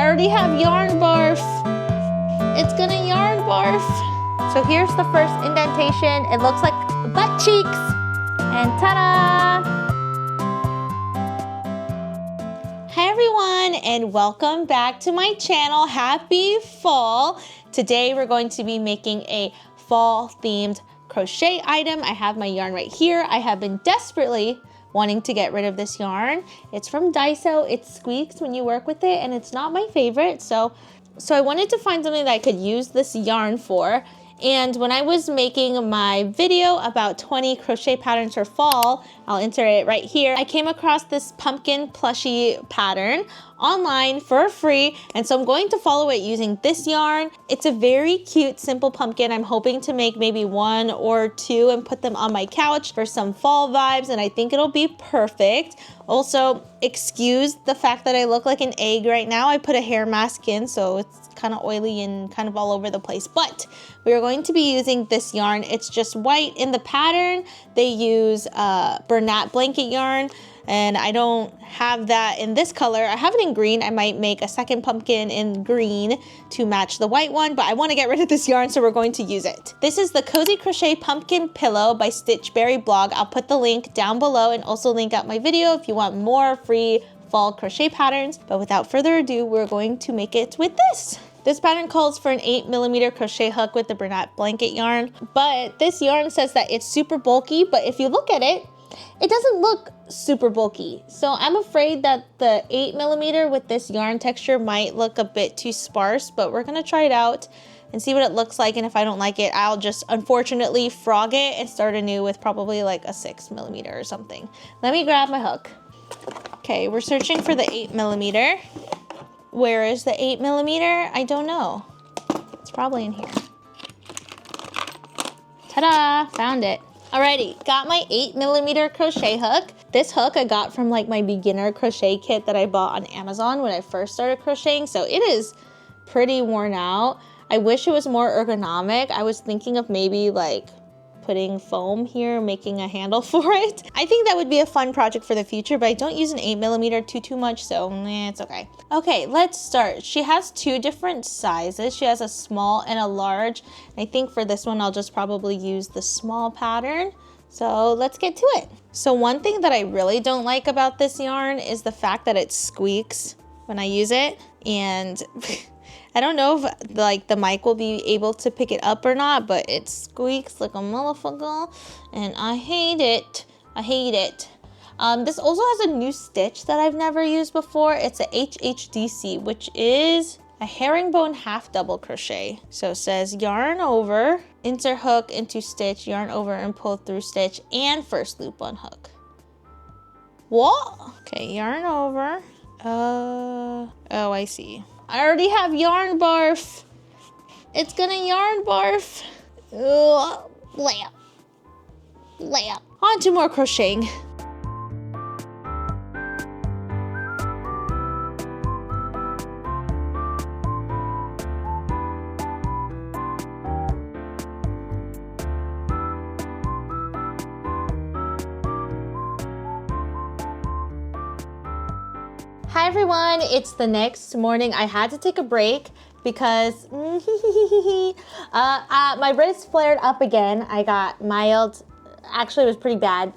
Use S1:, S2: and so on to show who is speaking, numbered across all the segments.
S1: I already have yarn barf. It's gonna yarn barf. So here's the first indentation. It looks like butt cheeks. And ta-da! Hi everyone, and welcome back to my channel. Happy fall. Today we're going to be making a fall themed crochet item. I have my yarn right here. I have been desperately wanting to get rid of this yarn. It's from Daiso. It squeaks when you work with it, and it's not my favorite. So I wanted to find something that I could use this yarn for. And when I was making my video about 20 crochet patterns for fall, I'll insert it right here, I came across this pumpkin plushie pattern online for free, and so I'm going to follow it using this yarn. It's a very cute, simple pumpkin. I'm hoping to make maybe one or two and put them on my couch for some fall vibes, and I think it'll be perfect. Also, excuse the fact that I look like an egg right now. I put a hair mask in, so it's kind of oily and kind of all over the place, but we are going to be using this yarn. It's just white. In the pattern, they use Bernat blanket yarn, and I don't have that in this color. I have it in green. I might make a second pumpkin in green to match the white one, but I want to get rid of this yarn, so we're going to use it. This is the Cozy Crochet Pumpkin Pillow by Stitchberry blog. I'll put the link down below and also link out my video if you want more free fall crochet patterns. But without further ado, we're going to make it with this. This pattern calls for an 8mm crochet hook with the Bernat blanket yarn, but this yarn says that it's super bulky, but if you look at it, it doesn't look super bulky. So I'm afraid that the 8mm with this yarn texture might look a bit too sparse, but we're gonna try it out and see what it looks like, and if I don't like it, I'll just unfortunately frog it and start anew with probably like a 6mm or something. Let me grab my hook. Okay, we're searching for the 8mm. Where is the 8mm? I don't know. It's probably in here. Ta-da! Found it. Alrighty, got my 8mm crochet hook. This hook I got from like my beginner crochet kit that I bought on Amazon when I first started crocheting, so it is pretty worn out. I wish it was more ergonomic. I was thinking of maybe like putting foam here, making a handle for it. I think that would be a fun project for the future, but I don't use an 8mm too much, so it's okay. Okay, let's start. She has two different sizes. She has a small and a large. I think for this one, I'll just probably use the small pattern. So let's get to it. So one thing that I really don't like about this yarn is the fact that it squeaks when I use it, and I don't know if like the mic will be able to pick it up or not, but it squeaks like a motherfucker, and I hate it. I hate it. This also has a new stitch that I've never used before. It's a HHDC, which is a herringbone half double crochet. So it says yarn over, insert hook into stitch, yarn over and pull through stitch, and first loop on hook. What? Okay, yarn over. Oh, I see. I already have yarn barf. It's gonna yarn barf. Ugh, layup. Layup. On to more crocheting. Hi everyone, it's the next morning. I had to take a break because my wrist flared up again. I got mild, actually it was pretty bad,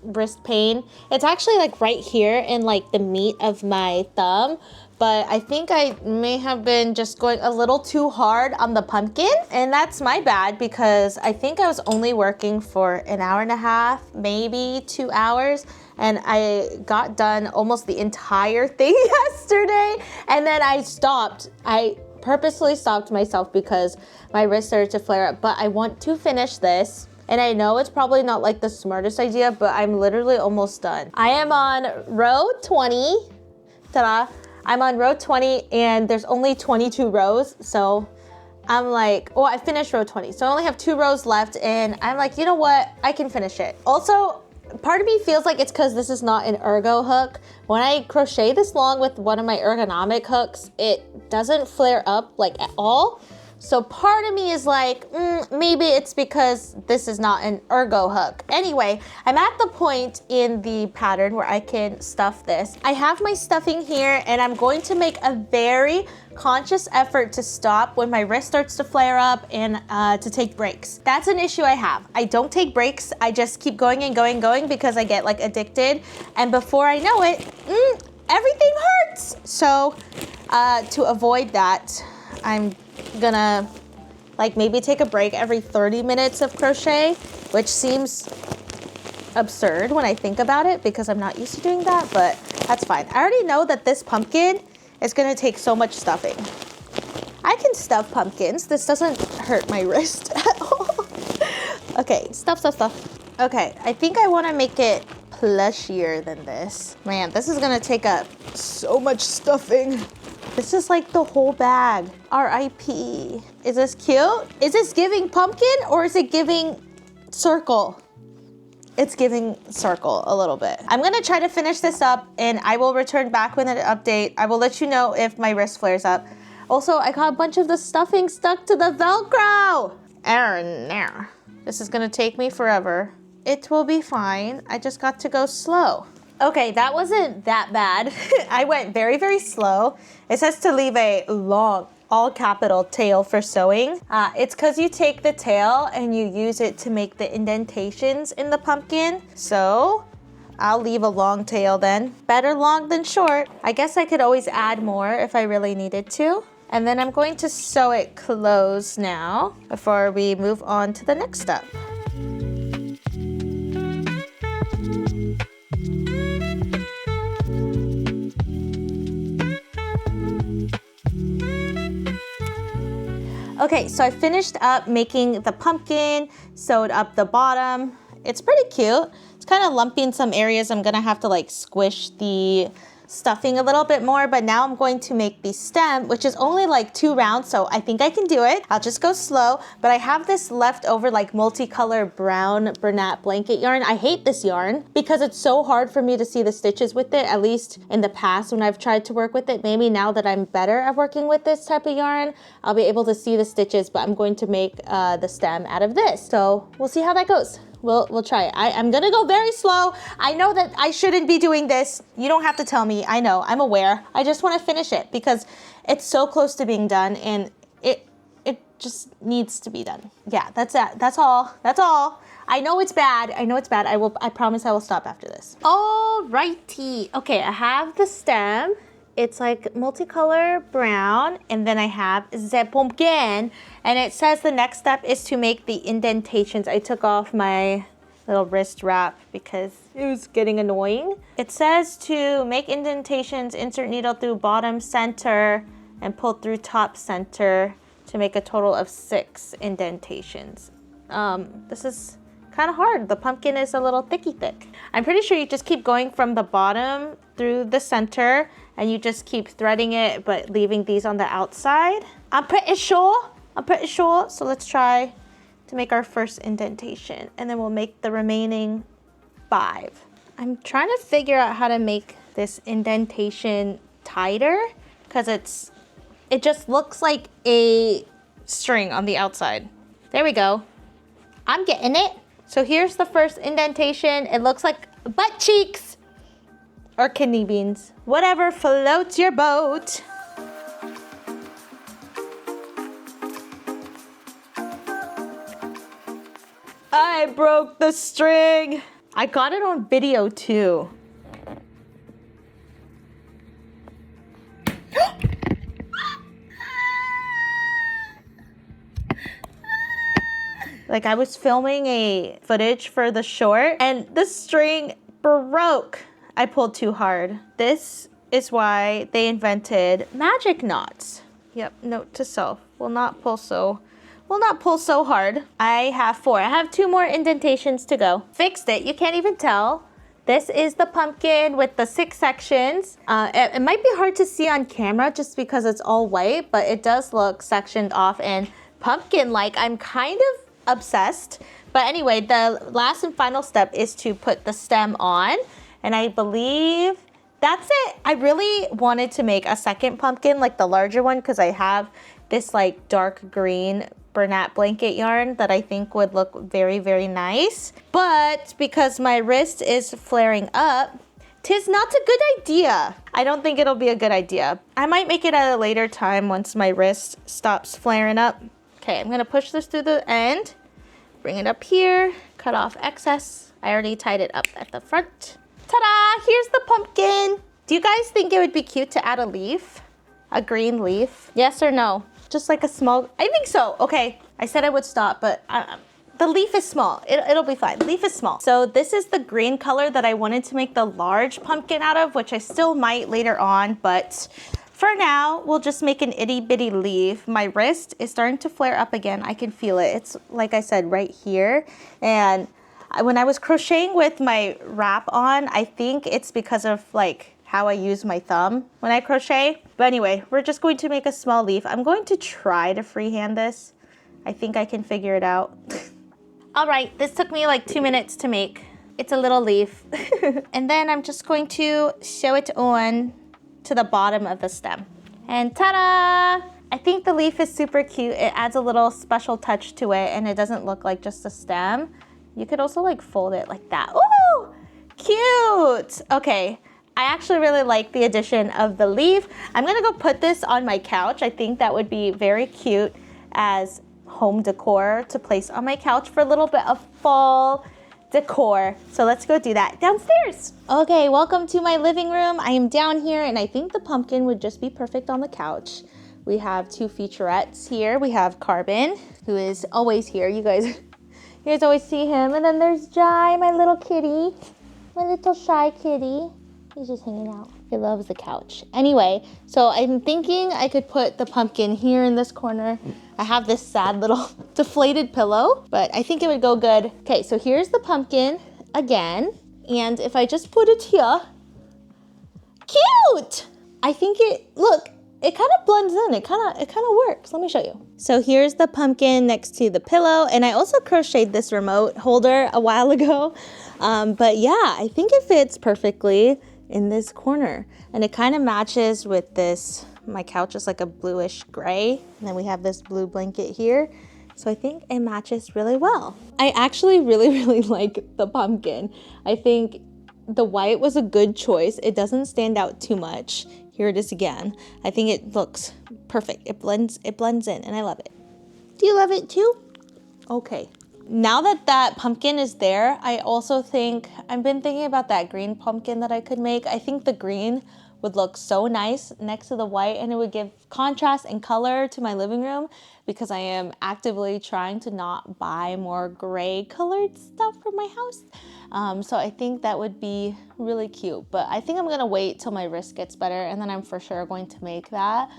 S1: wrist pain. It's actually like right here in like the meat of my thumb, but I think I may have been just going a little too hard on the pumpkin, and that's my bad because I think I was only working for an hour and a half, maybe 2 hours, and I got done almost the entire thing yesterday, and then I stopped. I purposely stopped myself because my wrist started to flare up, but I want to finish this. And I know it's probably not like the smartest idea, but I'm literally almost done. I am on row 20, ta-da. I'm on row 20 and there's only 22 rows. So I'm like, oh, I finished row 20. So I only have 2 rows left and I'm like, you know what? I can finish it. Also, part of me feels like it's because this is not an ergo hook. When I crochet this long with one of my ergonomic hooks, it doesn't flare up like at all. So part of me is like, maybe it's because this is not an ergo hook. Anyway, I'm at the point in the pattern where I can stuff this. I have my stuffing here, and I'm going to make a very conscious effort to stop when my wrist starts to flare up and to take breaks. That's an issue I have. I don't take breaks. I just keep going and going and going because I get like addicted. And before I know it, everything hurts. So to avoid that, I'm gonna like maybe take a break every 30 minutes of crochet, which seems absurd when I think about it because I'm not used to doing that, but that's fine. I already know that this pumpkin is gonna take so much stuffing. I can stuff pumpkins. This doesn't hurt my wrist at all. Okay, stuff. Okay, I think I wanna make it plushier than this. Man, this is gonna take up so much stuffing. This is like the whole bag. R.I.P. Is this cute? Is this giving pumpkin or is it giving circle? It's giving circle a little bit. I'm gonna try to finish this up and I will return back with an update. I will let you know if my wrist flares up. Also, I got a bunch of the stuffing stuck to the Velcro. This is gonna take me forever. It will be fine. I just got to go slow. Okay, that wasn't that bad. I went very, very slow. It says to leave a long, all capital tail for sewing. It's because you take the tail and you use it to make the indentations in the pumpkin. So I'll leave a long tail then. Better long than short. I guess I could always add more if I really needed to. And then I'm going to sew it closed now before we move on to the next step. Okay, so I finished up making the pumpkin, sewed up the bottom. It's pretty cute. It's kind of lumpy in some areas. I'm gonna have to like squish the stuffing a little bit more, but now I'm going to make the stem, which is only like 2 rounds, so I think I can do it. I'll just go slow, but I have this leftover like multicolor brown Bernat blanket yarn. I hate this yarn because it's so hard for me to see the stitches with it, at least in the past when I've tried to work with it. Maybe now that I'm better at working with this type of yarn, I'll be able to see the stitches, but I'm going to make the stem out of this. So we'll see how that goes. We'll try it. I'm gonna go very slow. I know that I shouldn't be doing this. You don't have to tell me. I know, I'm aware. I just wanna finish it because it's so close to being done and it just needs to be done. Yeah, that's it. That's all. I know it's bad. I promise I will stop after this. Alrighty. Okay, I have the stem. It's like multicolor brown, and then I have the pumpkin, and it says the next step is to make the indentations. I took off my little wrist wrap because it was getting annoying. It says to make indentations, insert needle through bottom center and pull through top center to make a total of 6 indentations. This is kind of hard. The pumpkin is a little thick. I'm pretty sure you just keep going from the bottom through the center and you just keep threading it, but leaving these on the outside. I'm pretty sure. So let's try to make our first indentation and then we'll make the remaining 5. I'm trying to figure out how to make this indentation tighter because it just looks like a string on the outside. There we go. I'm getting it. So here's the first indentation. It looks like butt cheeks or kidney beans. Whatever floats your boat. I broke the string. I got it on video too. Like I was filming a footage for the short and the string broke. I pulled too hard. This is why they invented magic knots. Yep, note to self. Will not pull so hard. I have 4. I have 2 more indentations to go. Fixed it. You can't even tell. This is the pumpkin with the 6 sections. It might be hard to see on camera just because it's all white, but it does look sectioned off and pumpkin-like. I'm kind of obsessed. But anyway, the last and final step is to put the stem on. And I believe that's it. I really wanted to make a second pumpkin, like the larger one, because I have this like dark green Bernat blanket yarn that I think would look very, very nice. But because my wrist is flaring up, 'tis not a good idea. I don't think it'll be a good idea. I might make it at a later time once my wrist stops flaring up. Okay, I'm gonna push this through the end, bring it up here, cut off excess. I already tied it up at the front. Ta-da! Here's the pumpkin. Do you guys think it would be cute to add a leaf? A green leaf? Yes or no? Just like a small, I think so. Okay, I said I would stop, but the leaf is small. It'll be fine. Leaf is small. So this is the green color that I wanted to make the large pumpkin out of, which I still might later on, but for now, we'll just make an itty bitty leaf. My wrist is starting to flare up again. I can feel it. It's, like I said, right here. And when I was crocheting with my wrap on, I think it's because of like how I use my thumb when I crochet. But anyway, we're just going to make a small leaf. I'm going to try to freehand this. I think I can figure it out. All right, this took me like 2 minutes to make. It's a little leaf. And then I'm just going to sew it on to the bottom of the stem. And ta-da! I think the leaf is super cute. It adds a little special touch to it and it doesn't look like just a stem. You could also like fold it like that. Ooh, cute! Okay, I actually really like the addition of the leaf. I'm gonna go put this on my couch. I think that would be very cute as home decor to place on my couch for a little bit of fall decor. So let's go do that downstairs. Okay, welcome to my living room. I am down here and I think the pumpkin would just be perfect on the couch. We have two featurettes here. We have Carbon, who is always here. You guys always see him. And then there's Jai, my little kitty, my little shy kitty. He's just hanging out. He loves the couch. Anyway, so I'm thinking I could put the pumpkin here in this corner. I have this sad little deflated pillow, but I think it would go good. Okay, so here's the pumpkin again. And if I just put it here, cute! I think look, it kind of blends in. It kind of works. Let me show you. So here's the pumpkin next to the pillow. And I also crocheted this remote holder a while ago. But yeah, I think it fits perfectly in this corner. And it kind of matches with this. My couch is like a bluish gray. And then we have this blue blanket here. So I think it matches really well. I actually really, really like the pumpkin. I think the white was a good choice. It doesn't stand out too much. Here it is again. I think it looks perfect. It blends in and I love it. Do you love it too? Okay. Now that pumpkin is there, I also think, I've been thinking about that green pumpkin that I could make. I think the green would look so nice next to the white and it would give contrast and color to my living room because I am actively trying to not buy more gray colored stuff for my house. So I think that would be really cute, but I think I'm gonna wait till my wrist gets better and then I'm for sure going to make that.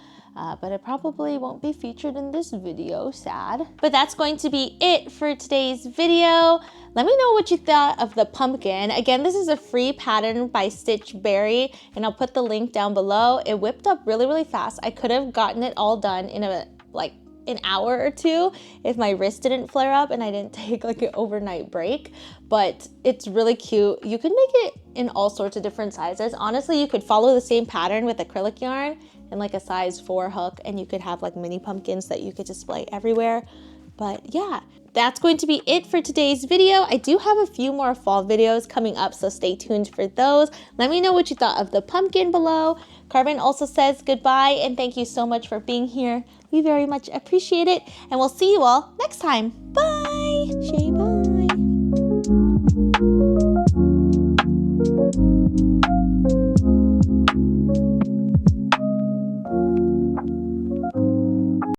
S1: But it probably won't be featured in this video, sad. But that's going to be it for today's video. Let me know what you thought of the pumpkin. Again, this is a free pattern by Stitch Berry, and I'll put the link down below. It whipped up really, really fast. I could have gotten it all done in an hour or two if my wrist didn't flare up and I didn't take like an overnight break, but it's really cute. You can make it in all sorts of different sizes. Honestly, you could follow the same pattern with acrylic yarn and like a size 4 hook and you could have like mini pumpkins that you could display everywhere. But yeah, that's going to be it for today's video. I do have a few more fall videos coming up, so stay tuned for those. Let me know what you thought of the pumpkin below. Carbon also says goodbye and thank you so much for being here. We very much appreciate it and we'll see you all next time. Bye! Shame.